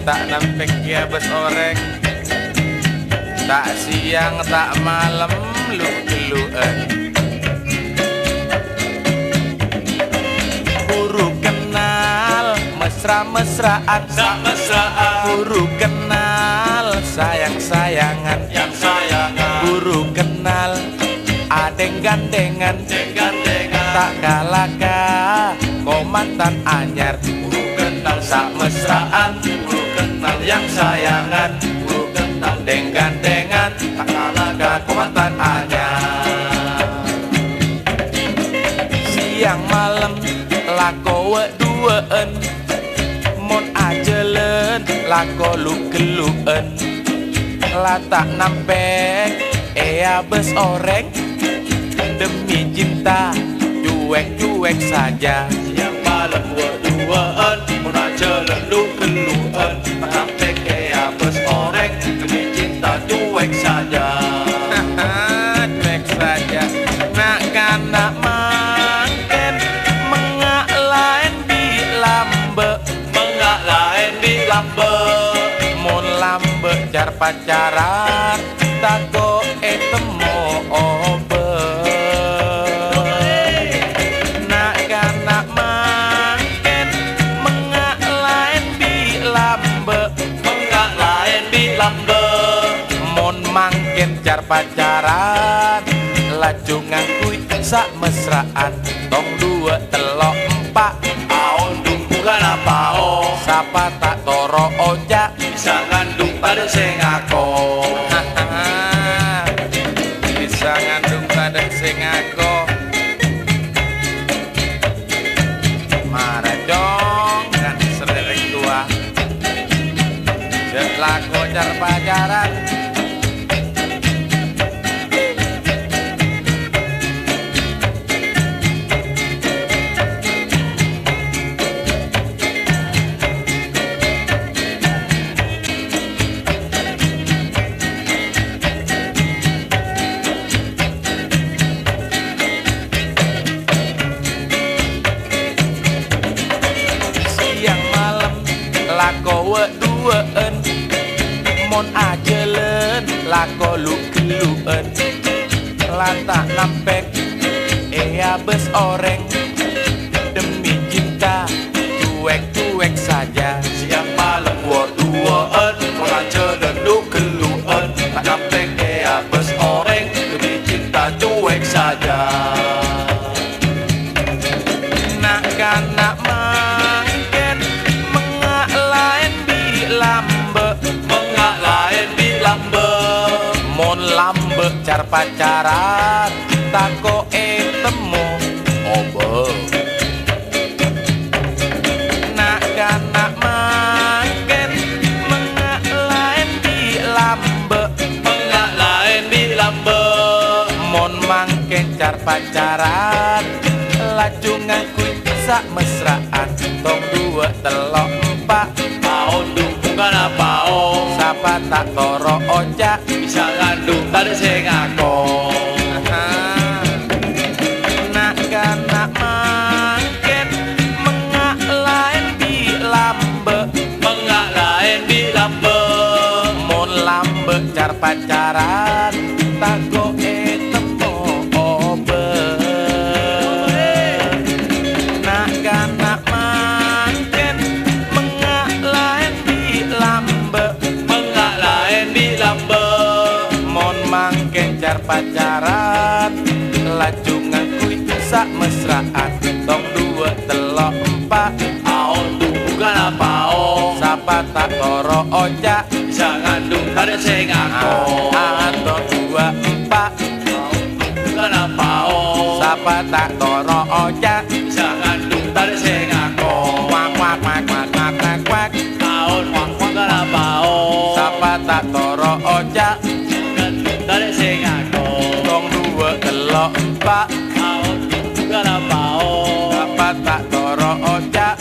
tak nampek ya bes orek, tak siang tak malam lu keluan. Buru kenal mesra-mesraan, buru kenal sayang-sayangan, buru kenal adeng gandengan, tak kalaka komandan anyar. Buru kenal sak mesraan, buru kenal yang sayangan, buru kenal deng-gandengan, tak kalaka komandan anyar. Siang malam lako wedueen, mon ajelen lako lukeluen, latak nampek ea bes orek, demi cinta cuek-cuek saja. Siang malam dua-duaan, mun aja lelu-keluan, sampai kayak bes orek, demi cinta cuek saja. Cuek saja, nak kanak mangken, mengak lain di lambe, Mengak lain di lambe, mon lambe jar pacaran, tako etemo obe. Nak kanak mangken, mengak lain di lambe, mengak lain di lambe. mon mangken jar pacaran, laju ngakui sak mesraan, tong dua telok empat, Aon dung bukan apa oh, sapa tak toro ojak. bisa ngandung pada sing ako. Bisa ngandung pada sing aku. Marah dong kan sederek tua, jek lako jar pacaran. Siang malam lako wedueen, mon ajelen lako lukeluen, lantak nampek ea bes oreng, demi cinta cuek-cuek saja. Siang malam dua-duaan, mun aja lelu-keluan, tak sampai kayak bes oreng, demi cinta cuek saja. Nak kanak mangken, mengak lain di lambe, Mengak lain di lambe, mon lambe car pacaran, tako etemu obe. Nak kanak mangken, mengak lain di lambe, mengak lain di lambe. mon mangken car pacaran, laju ngakui sak mesraan, tong dua telok empat, Aon dung bukan apa oh, sapa tak toro ojak. bisa ngandung pada sing ako. Nak kanak mangken, mengak lain di lambe, Mengak lain di lambe, mon lambe car pacaran, tako etemo obe. Nak kanak mangken, mengak lain di lambe, mengak lain di lambe. mon mangken jar pacaran, laju ngakui sak mesraan, tong dua telok empat, Aon dung bukan apa oh, sapa tak toro ojak. bisa ngandung pada sing ako. Tong dua empat, Aon dung bukan apa oh, sapa tak toro ojak. bisa ngandung pada sing ako. Wak wak wak wak wak wak wak, Aon bukan apa oh, sapa tak toro ojak. ngandung pada sing ako. Tong dua telok empat, Aon dung bukan apa oh, sapa tak toro ojak.